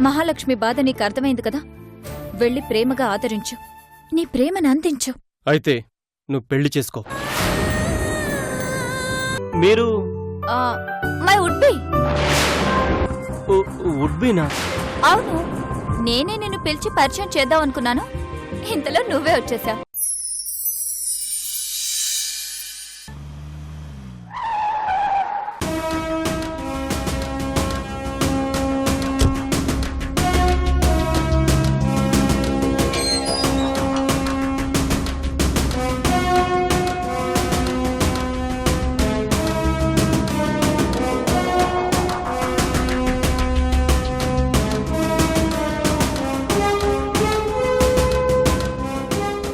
మహాలక్ష్మి బాధ నీకు అర్థమైంది కదా, వెళ్ళి ప్రేమగా ఆదరించు, నీ ప్రేమను అందించు. అయితే నువ్వు పెళ్లి చేసుకో. మీరు మై వుడ్ బి. వుడ్ బీనా? అవును, నేనే నిన్ను పిలిచి పరిచయం చేద్దాం అనుకున్నాను, ఇంతలో నువ్వే వచ్చేసావు.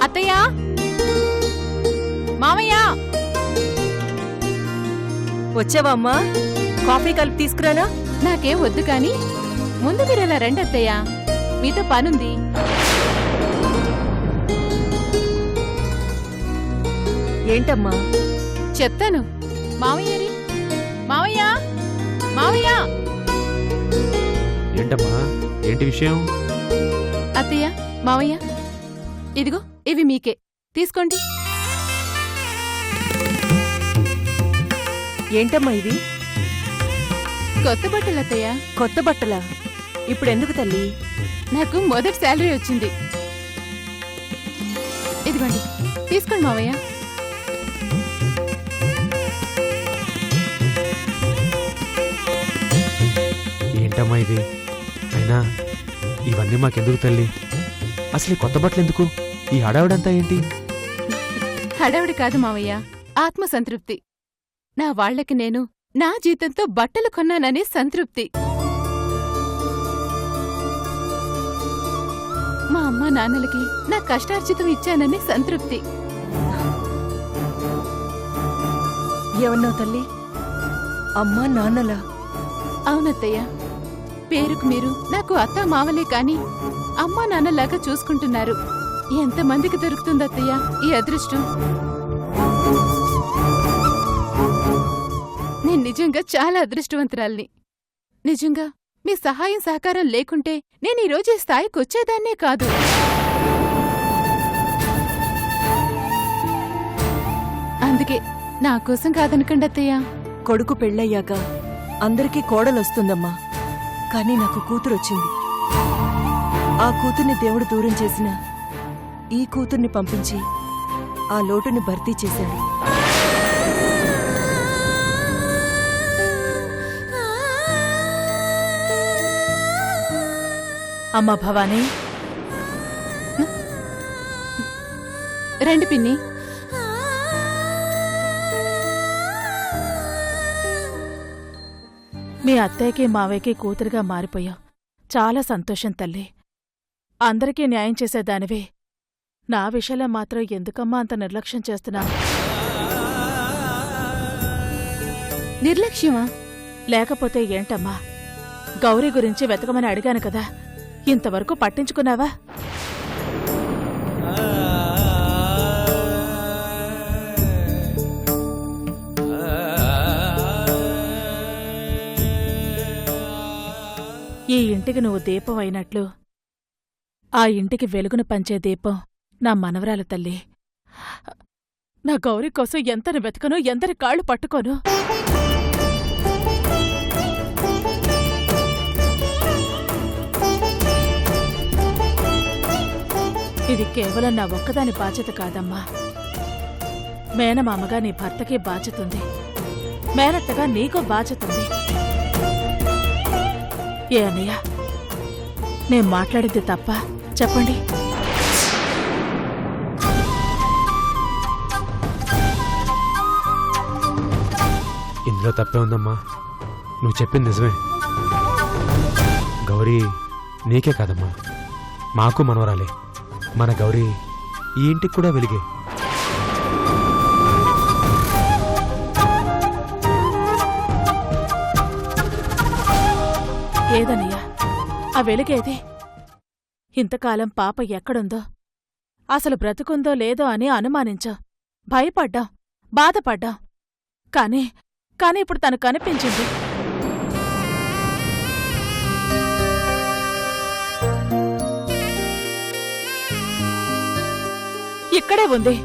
అత్తయ్యా, మామయ్య, వచ్చావా అమ్మా? కాఫీ కలిపి తీసుకురానా? నాకేం వద్దు కాని ముందు మీరెలా రండి అత్తయ్యా, మీతో పనుంది. ఏంటమ్మా? చెప్తాను. మామయ్యరి, మామయ్య, మామయ్య. ఏంటమ్మా, ఏంటి విషయం? అత్తయ్య, మామయ్య, ఇదిగో ఇవి మీకే, తీసుకోండి. ఏంటమ్మా ఇవి? కొత్త బట్టలు అత్తయ్య. కొత్త బట్టలా? ఇప్పుడెందుకు తల్లి? నాకు మొదటి శాలరీ వచ్చింది. ఇదిగోండి, తీసుకోండి మావయ్య. ఏంటమ్మా ఇది? అయినా ఇవన్నీ మాకెందుకు తల్లి? అసలు కొత్త బట్టలు ఎందుకు? ఈ హడావిడంతా ఏంటి? హడావిడి కాదు మావయ్య, ఆత్మసంతృప్తి. నా వాళ్లకి నేను నా జీతంతో బట్టలు కొన్నాననే సంతృప్తి. మా అమ్మా నాన్నలకి నా కష్టార్జితం ఇచ్చాననే సంతృప్తి. ఏమన్నావు తల్లి? అమ్మా నాన్నలా? అవునత్తయ్య, పేరుకు మీరు నాకు అత్తా మావలే కాని అమ్మా నాన్నలాగా చూసుకుంటున్నారు. ఎంతమందికి దొరుకుతుందత్తయ్య ఈ అదృష్టం? నేను నిజంగా చాలా అదృష్టవంతురాల్ని. నిజంగా మీ సహాయం సహకారం లేకుంటే నేను ఈరోజు ఈ స్థాయికి వచ్చేదాన్నే కాదు. అందుకే నా కోసం కాదనకండి అత్తయ్య. కొడుకు పెళ్ళయ్యాక అందరికీ కోడలొస్తుందమ్మా, కానీ నాకు కూతురొచ్చింది. ఆ కూతుర్ని దేవుడు దూరం చేసిన ఈ కూతుర్ని పంపించి ఆ లోటుని భర్తీ చేశాడు. అమ్మా భవానీ, రండి పిన్ని. మీ అత్తయ్యకి మావయ్యకి కూతురుగా మారిపోయావు. చాలా సంతోషం తల్లి. అందరికీ న్యాయం చేసేదానివే, నా విషయంలో మాత్రం ఎందుకమ్మా అంత నిర్లక్ష్యం చేస్తున్నావు? నిర్లక్ష్యమా? లేకపోతే ఏంటమ్మా? గౌరీ గురించి వెతకమని అడిగాను కదా, ఇంతవరకు పట్టించుకున్నావా? ఈ ఇంటికి నువ్వు దీపం అయినట్లు ఆ ఇంటికి వెలుగును పంచే దీపం నా మనవరాలు తల్లి. నా గౌరీ కోసం ఎంతని వెతకను, ఎందరి కాళ్ళు పట్టుకోను. ఇది కేవలం నా ఒక్కదాని బాధ్యత కాదమ్మా. మేనమామగా నీ భర్తకి బాధ్యతుంది, మేనత్తగా నీకో బాధ్యతుంది. ఏ అన్నయ్య, నేను మాట్లాడింది తప్ప? చెప్పండి. ఇందులో తప్పే ఉందమ్మా, నువ్వు చెప్పింది నిజమే. గౌరీ నీకే కాదమ్మా, మాకు మనవరాలే. మన గౌరీ ఈ ఇంటికి కూడా వెలిగే. ఏదన్నయ్యా ఆ వెలుగేది? ఇంతకాలం పాప ఎక్కడుందో, అసలు బ్రతుకుందో లేదో అని అనుమానించాం, భయపడ్డాం, బాధపడ్డాం. కానీ ఇప్పుడు తను కనిపించింది. ఇక్కడే ఉంది.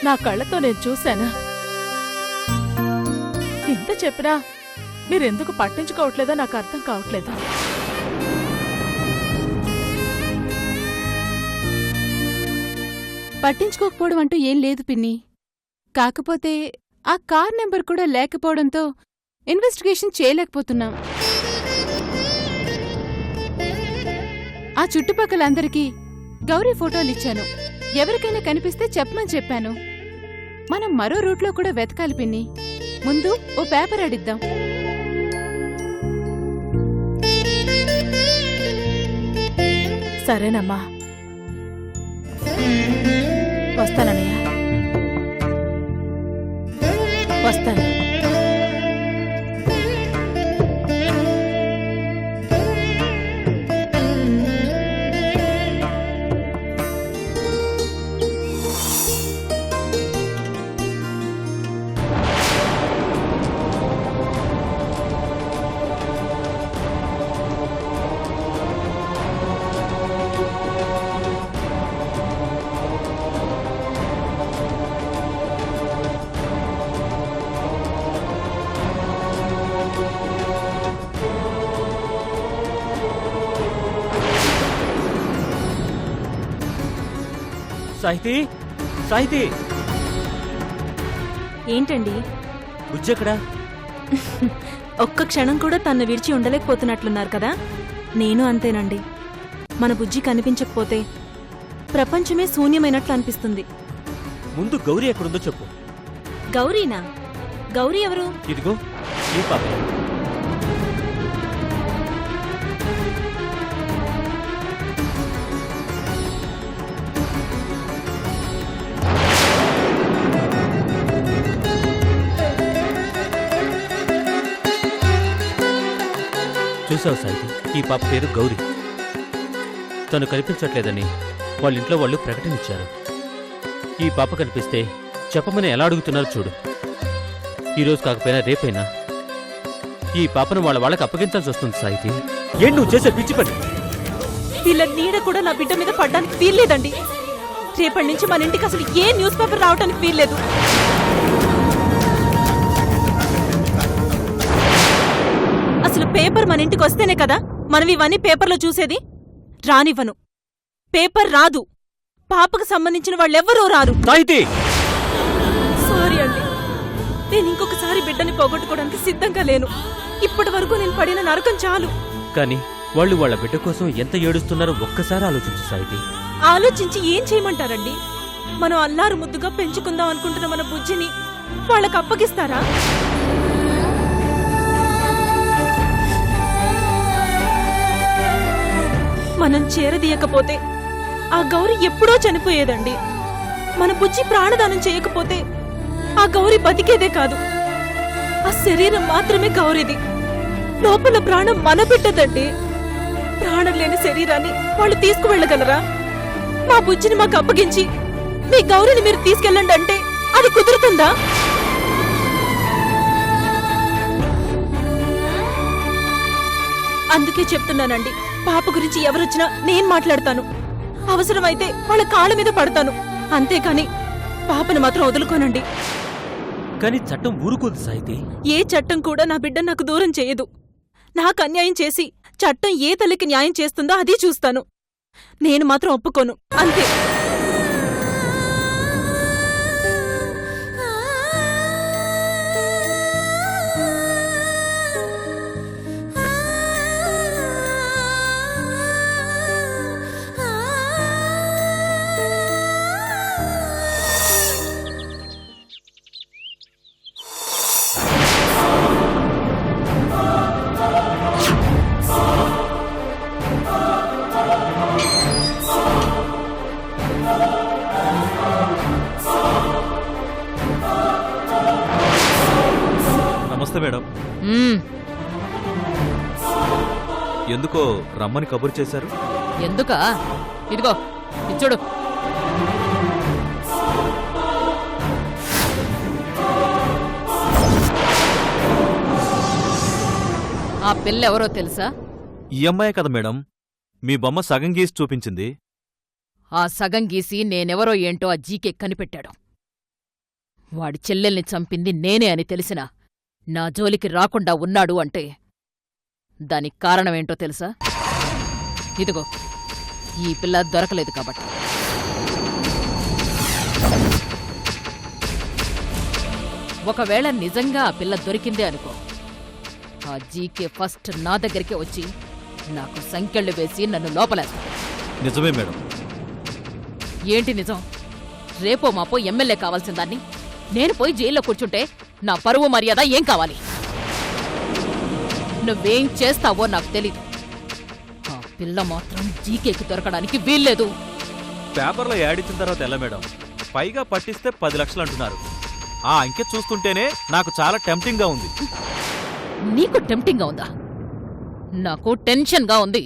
నా కళ్ళతో నేను చూశాను. ఇంత చెప్పినా మీరెందుకు పట్టించుకోవట్లేదో నాకు అర్థం కావట్లేదు. పట్టించుకోకపోవడం అంటూ ఏం లేదు పిన్ని. కాకపోతే ఆ కార్ నెంబర్ కూడా లేకపోవడంతో ఇన్వెస్టిగేషన్ చేయలేకపోతున్నాం. ఆ చుట్టుపక్కలందరికీ గౌరీ ఫోటోలిచ్చాను. ఎవరికైనా కనిపిస్తే చెప్పమని చెప్పాను. మనం మరో రూట్లో కూడా వెతకాలి పిన్ని. ముందు ఓ పేపర్ అడిద్దాం. సరేనమ్మా, వస్తానన్నయ్య. వస్తాను. సాహితి, సాహితి, ఏంటండి బుజ్జెక్కడా? ఒక్క క్షణం కూడా తన్ను విడిచి ఉండలేకపోతున్నట్లున్నారు కదా. నేను అంతేనండి. మన బుజ్జి కనిపించకపోతే ప్రపంచమే శూన్యమైనట్లు అనిపిస్తుంది. ముందు గౌరీ ఎక్కడుందో చెప్పు. గౌరీనా? గౌరీ ఎవరు? ఇదిగో ఈ పాప. చూసావు సాయితి, ఈ పాప పేరు గౌరీ. తను కనిపించట్లేదని వాళ్ళ ఇంట్లో వాళ్ళు ప్రకటనిచ్చారు. ఈ పాప కనిపిస్తే చెప్పమని ఎలా అడుగుతున్నారో చూడు. ఈరోజు కాకపోయినా రేపైనా ఈ పాపను వాళ్ళకి అప్పగించాల్సి వస్తుంది సాయితి. ఏం నువ్వు చేసే పిచ్చి పని? వీళ్ళ నీడ కూడా నా బిడ్డ మీద పడ్డానికి వీల్లేదండి. రేపటి నుంచి మన ఇంటికి అసలు ఏ న్యూస్ పేపర్ రావడానికి వీల్లేదు. అసలు పేపర్ మన ఇంటికి వస్తేనే కదా మనం ఇవన్నీ పేపర్లో చూసేది. రానివ్వను. పేపర్ రాదు. పాపకు సంబంధించిన వాళ్ళెవ్వరూ రారు. సారీ అండి, నేను ఇంకొకసారి బిడ్డని పోగొట్టుకోవడానికి సిద్ధంగా లేను. ఇప్పటి వరకు నేను పడిన నరకం చాలు. కానీ వాళ్ళు వాళ్ళ బిడ్డ కోసం ఎంత ఏడుస్తున్నారో ఒక్కసారి ఆలోచించు సాయితి. ఆలోచించి ఏం చేయమంటారండి? మనం అల్లారు ముద్దుగా పెంచుకుందాం అనుకుంటున్న మన బుజ్జిని వాళ్ళకి అప్పగిస్తారా? మనం చేరదీయకపోతే ఆ గౌరి ఎప్పుడో చనిపోయేదండి. మన బుజ్జి ప్రాణదానం చేయకపోతే ఆ గౌరి బతికేదే కాదు. ఆ శరీరం మాత్రమే గౌరిది. లోపల ప్రాణం మన బిడ్డదండి. ప్రాణం లేని శరీరాన్ని వాళ్ళు తీసుకువెళ్ళగలరా? మా బుజ్జిని మాకు అప్పగించి మీ గౌరిని మీరు తీసుకెళ్ళండి అంటే అది కుదురుతుందా? అందుకే చెప్తున్నానండి, పాప గురించి ఎవరొచ్చినా నేను మాట్లాడతాను. అవసరమైతే వాళ్ళ కాళ్ళ మీద పడతాను. అంతేకాని పాపను మాత్రం వదులుకోనండి. కానీ చట్టం ఊరుకోదు సాయితి. ఏ చట్టం కూడా నా బిడ్డ నాకు దూరం చేయదు. నాకు అన్యాయం చేసి చట్టం ఏ తల్లికి న్యాయం చేస్తుందో అది చూస్తాను. నేను మాత్రం ఒప్పుకోను, అంతే. నమస్తే మేడం. ఎందుకో రమ్మని కబురు చేశారు? ఎందుకా? ఇదిగో ఇచ్చుడు. ఆ పిల్లెవరో తెలుసా? ఈ అమ్మాయే కదా మేడం, మీ బొమ్మ సగం గీసి చూపించింది. ఆ సగం గీసి నేనెవరో ఏంటో ఆ జీకే కనిపెట్టాడు. వాడి చెల్లెల్ని చంపింది నేనే అని తెలిసినా నా జోలికి రాకుండా ఉన్నాడు అంటే దానికి కారణమేంటో తెలుసా? ఇదిగో ఈ పిల్ల దొరకలేదు కాబట్టి. ఒకవేళ నిజంగా ఆ పిల్ల దొరికిందే అనుకో, ఆ జీకే ఫస్ట్ నా దగ్గరికే వచ్చి నాకు సంకెళ్ళు వేసి నన్ను లోపలేస్తాడు. నిజమే మేడం. ఏంటి నిజం? రేపో మాపో ఎమ్మెల్యే కావాల్సిన దాన్ని నేను పోయి జైల్లో కూర్చుంటే నా పరువు మర్యాద ఏం కావాలి? నువ్వేం చేస్తావో నాకు తెలీదు. ఆ పిల్ల మాత్రం జీకేకి దొరకడానికి వీల్లేదు. పేపర్లో యాడ్ ఇచ్చిన తర్వాత ఎలా మేడం? పైగా పట్టిస్తే 10 లక్షలు అంటున్నారు. ఆ అంకె చూస్తుంటేనే నాకు చాలా టెంప్టింగ్గా ఉంది. నీకు టెంప్టింగ్గా ఉందా? నాకు టెన్షన్గా ఉంది.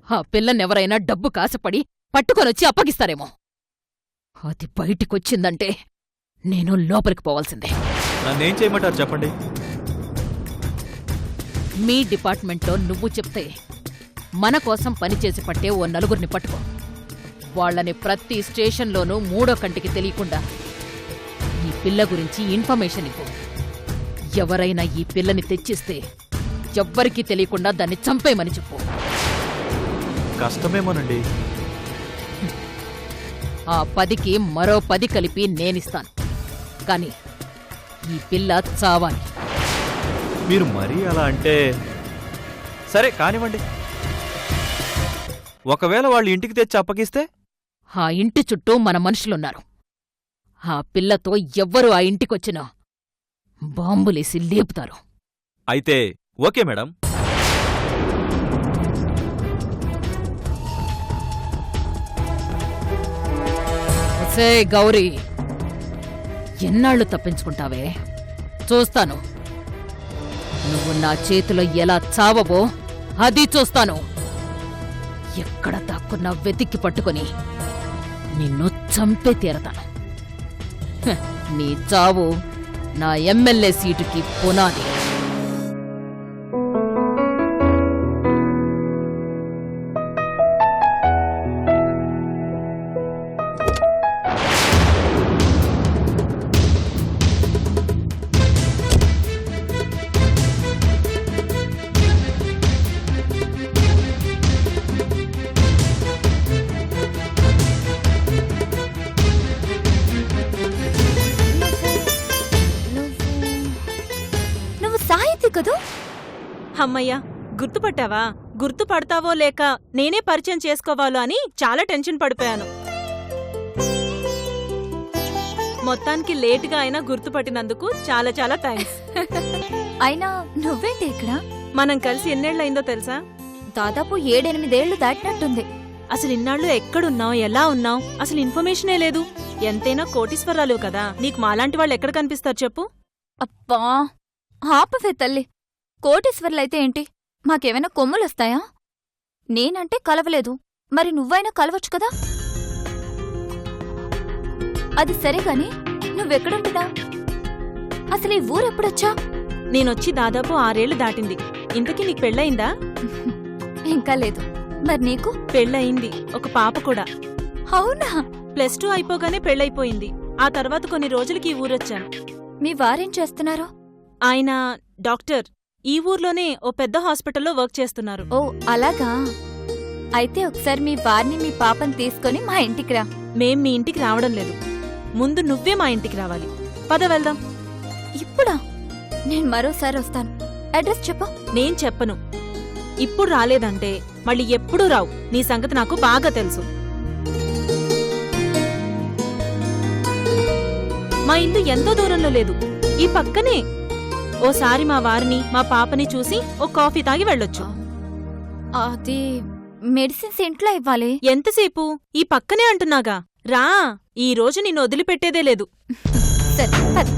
ఆ పిల్లనెవరైనా డబ్బు కాసపడి పట్టుకొనొచ్చి అప్పగిస్తారేమో. అది బయటికొచ్చిందంటే నేను లోపలికి పోవాల్సిందే. నన్నేం చేయమంటారు చెప్పండి? మీ డిపార్ట్మెంట్లో నువ్వు చెప్తే మన కోసం పనిచేసి పట్టే ఓ నలుగురిని పట్టుకో. వాళ్ళని ప్రతి స్టేషన్లోనూ మూడో కంటికి తెలియకుండా ఈ పిల్ల గురించి ఇన్ఫర్మేషన్ ఇవ్వు. ఎవరైనా ఈ పిల్లని తెచ్చిస్తే ఎవ్వరికీ తెలియకుండా దాన్ని చంపేయమని చెప్పు. కష్టమేమోనండి. ఆ 10కి మరో 10 కలిపి నేనిస్తాను. కాని ఈ పిల్ల చావాలి. మీరు మరీ అలా అంటే సరే కానివ్వండి. ఒకవేళ వాళ్ళు ఇంటికి తెచ్చి అప్పగిస్తే? ఆ ఇంటి చుట్టూ మన మనుషులున్నారు. ఆ పిల్లతో ఎవ్వరూ ఆ ఇంటికొచ్చినా బాంబులేసి లేపుతారు. అయితే ఓకే మేడం. ఒసే గౌరీ, ఎన్నాళ్ళు తప్పించుకుంటావే? చూస్తాను. నువ్వు నా చేతిలో ఎలా చావవో అది చూస్తాను. ఎక్కడ దాక్కున్నా వెతికి పట్టుకొని నిన్ను చంపే తీరతాను. హ, నీ చావు నా ఎమ్మెల్యే సీటుకి పునాది. నువ్వు సాహితి కదూ? అమ్మయ్యా, గుర్తుపట్టావా? గుర్తుపడతావో లేక నేనే పరిచయం చేసుకోవాలో అని చాలా టెన్షన్ పడిపోయాను. మొత్తానికి లేటుగా అయినా గుర్తుపట్టినందుకు చాలా చాలా థ్యాంక్స్. అయినా నువ్వేంటి ఇక్కడ? మనం కలిసి ఎన్నేళ్లయిందో తెలుసా? దాదాపు 7-8 ఏళ్లు దాటినట్టుంది. అసలు ఇన్నాళ్ళు ఎక్కడున్నావు, ఎలా ఉన్నావు, అసలు ఇన్ఫర్మేషనే లేదు. ఎంతైనా కోటీశ్వరాలు కదా, నీకు మాలాంటి వాళ్ళు ఎక్కడ కనిపిస్తారు చెప్పు? అబ్బా ఆపవే తల్లి. కోటీశ్వర్లైతే ఏంటి, మాకేమైనా కొమ్ములొస్తాయా? నేనంటే కలవలేదు, మరి నువ్వైనా కలవచ్చు కదా. అది సరే గాని నువ్వెక్కడుంటున్నా? అసలు ఈ ఊరెప్పుడొచ్చా? నేనొచ్చి దాదాపు 6 ఏళ్లు దాటింది. ఇంతకీ నీకు పెళ్ళయిందా? ఇంకా లేదు. మరి నీకు? పెళ్ళయింది, ఒక పాప కూడా. అవునా? +2 అయిపోగానే పెళ్ళైపోయింది. ఆ తర్వాత కొన్ని రోజులకి ఈ ఊరొచ్చాను. మీ వారేం చేస్తున్నారు? ఆయన డాక్టర్. ఈ ఊర్లోనే ఓ పెద్ద హాస్పిటల్లో వర్క్ చేస్తున్నారు. ఓ అలాగా. అయితే ఒకసారి మీ వారిని మీ పాపని తీసుకొని మా ఇంటికి రా. మేం మీ ఇంటికి రావడం లేదు, ముందు నువ్వే మా ఇంటికి రావాలి. పద వెళ్దాం. ఇప్పుడా? నేను మరోసారి వస్తాను. అడ్రస్ చెప్పు. నేను చెప్పను. ఇప్పుడు రాలేదంటే మళ్ళీ ఎప్పుడూ రావు. నీ సంగతి నాకు బాగా తెలుసు. మా ఇల్లు ఎంతో దూరంలో లేదు, ఈ పక్కనే. ఓసారి మా వారిని మా పాపని చూసి ఓ కాఫీ తాగి వెళ్ళొచ్చు. అది మెడిసిన్స్ ఇంట్లో ఇవ్వాలి. ఎంతసేపు? ఈ పక్కనే అంటున్నాగా, రా. ఈ రోజు నిన్ను వదిలిపెట్టేదే లేదు. సరే పద.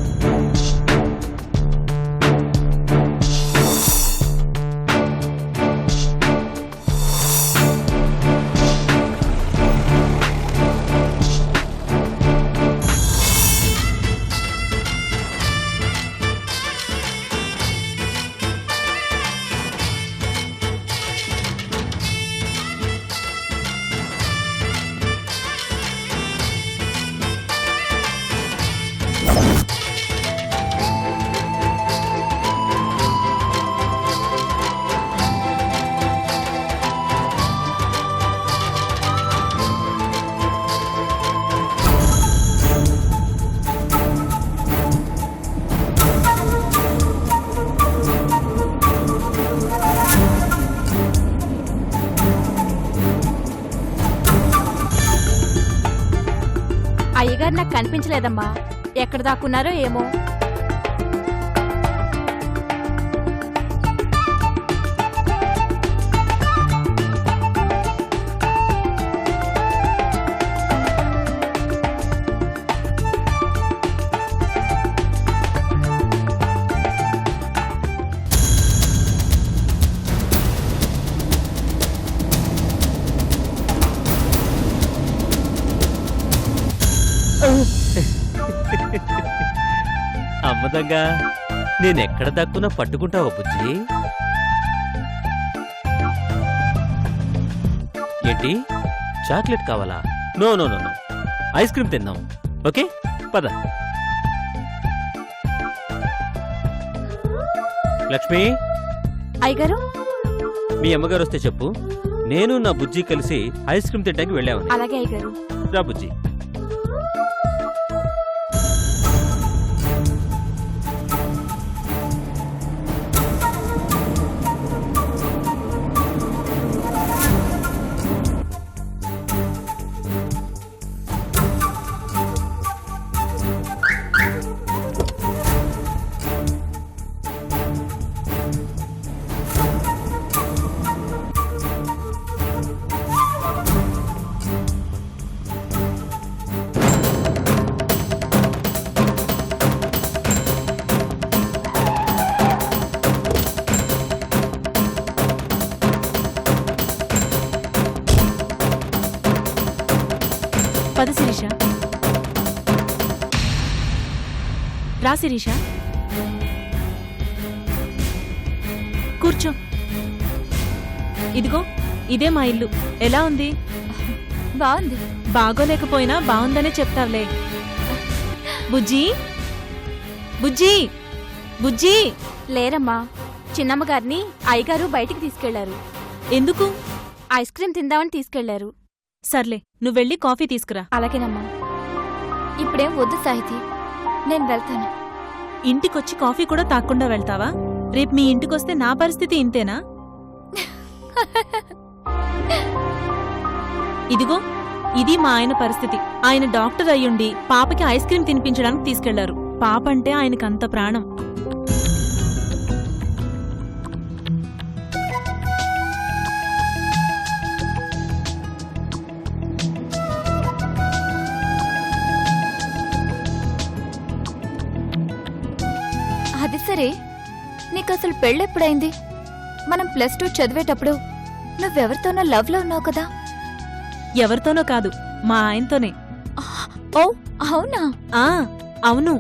అయ్యగారు నాకు కనిపించలేదమ్మా. ఎక్కడ దాక్కున్నారో ఏమో. అమ్మదంగా నేనెక్కడ దక్కున్నా పట్టుకుంటావా బుజ్జి? ఏంటి చాక్లెట్ కావాలా? No no no no, ice cream తిందాం. ఓకే పద. లక్ష్మి, అయ్యగారు, మీ అమ్మగారు వస్తే చెప్పు, నేను నా బుజ్జి కలిసి ఐస్ క్రీమ్ తింటానికి వెళ్ళామని. అలాగే అయ్యగారు. రా బుజ్జి. పద శిరీష. రా శిరీష, కూర్చో. ఇదిగో ఇదే మా ఇల్లు. ఎలా ఉంది? బాగుంది. బాగోలేకపోయినా బాగుందనే చెప్తావులే. బుజ్జి, బుజ్జి, బుజ్జి. లేరమ్మా, చిన్నమ్మగారిని అయ్యగారు బయటికి తీసుకెళ్లారు. ఎందుకు? ఐస్ క్రీం తిందామని తీసుకెళ్లారు. సర్లే, నువ్వెళ్ళి కాఫీ తీసుకురా. అలాగేనమ్మా. ఇప్పుడేం వద్దు సాహితి, నేను వెళ్తాను. ఇంటికొచ్చి కాఫీ కూడా తాక్కుండా వెళ్తావా? రేపు మీ ఇంటికొస్తే నా పరిస్థితి ఇంతేనా? ఇదిగో ఇది మా ఆయన పరిస్థితి. ఆయన డాక్టర్ అయ్యుండి పాపకి ఐస్ క్రీం తినిపించడానికి తీసుకెళ్లారు. పాప అంటే ఆయనకంత ప్రాణం. అది సరే, నీకు అసలు పెళ్ళెప్పుడైంది? మనం +2 చదివేటప్పుడు నువ్వెవరితోనో లవ్లో ఉన్నావు కదా? ఎవరితోనో కాదు, మా ఆయనతోనే. ఓ అవునా? ఆ అవును.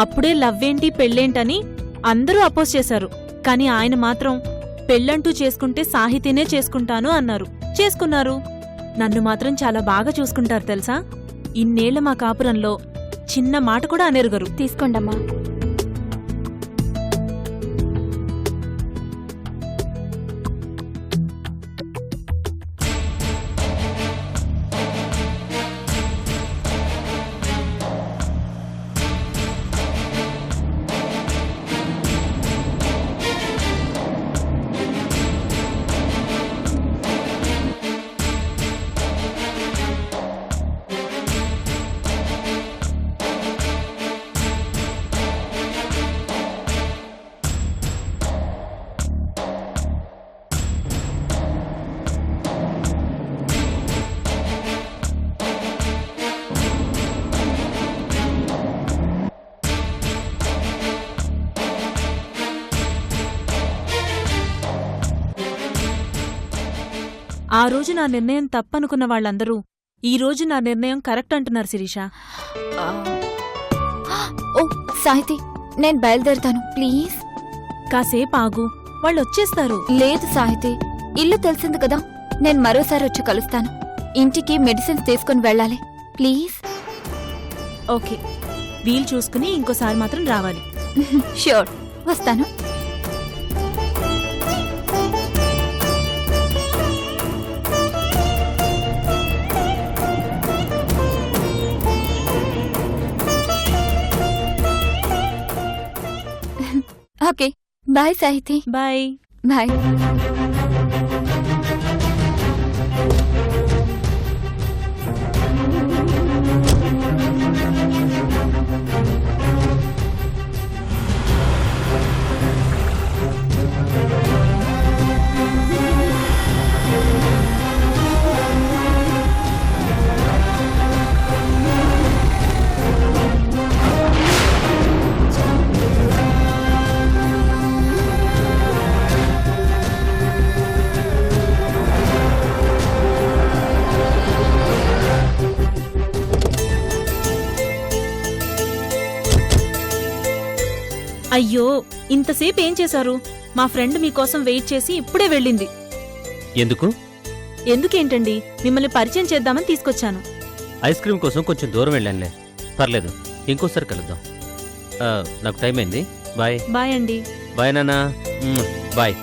అప్పుడే లవ్వేంటి పెళ్ళేంటని అందరూ అపోజ్ చేశారు. కాని ఆయన మాత్రం పెళ్ళంటూ చేసుకుంటే సాహితీనే చేసుకుంటాను అన్నారు. చేసుకున్నారు. నన్ను మాత్రం చాలా బాగా చూసుకుంటారు తెలుసా? ఇన్నేళ్ల మా కాపురంలో చిన్న మాట కూడా అనేరుగరు. తీసుకోండమ్మా. ఆ రోజు నా నిర్ణయం తప్పనుకున్న వాళ్ళందరూ ఈ రోజు నా నిర్ణయం కరెక్ట్ అంటున్నారు శిరీష. ఓ సాహితి, నేను బయలుదేరుతాను ప్లీజ్. కాసేపు ఆగు, వాళ్ళొచ్చేస్తారు. లేదు సాహితి, ఇల్లు తెలిసింది కదా, నేను మరోసారి వచ్చి కలుస్తాను. ఇంటికి మెడిసిన్స్ తీసుకుని వెళ్ళాలి ప్లీజ్. ఓకే, వీలు చూసుకుని ఇంకోసారి మాత్రం రావాలి. ష్యూర్, వస్తాను. Okay, bye Sahiti. Bye bye. అయ్యో ఇంతసేపు ఏం చేశారు? మా ఫ్రెండ్ మీకోసం వెయిట్ చేసి ఇప్పుడే వెళ్ళింది. ఎందుకు? ఎందుకేంటండి, మిమ్మల్ని పరిచయం చేద్దామని తీసుకొచ్చాను. ఐస్ క్రీమ్ కోసం కొంచెం దూరం వెళ్ళానులే. పర్లేదు, ఇంకోసారి కలుద్దాం. నాకు టైం అయింది. బాయ్. బాయ్ అండి. బాయ్ నాన్న. బాయ్.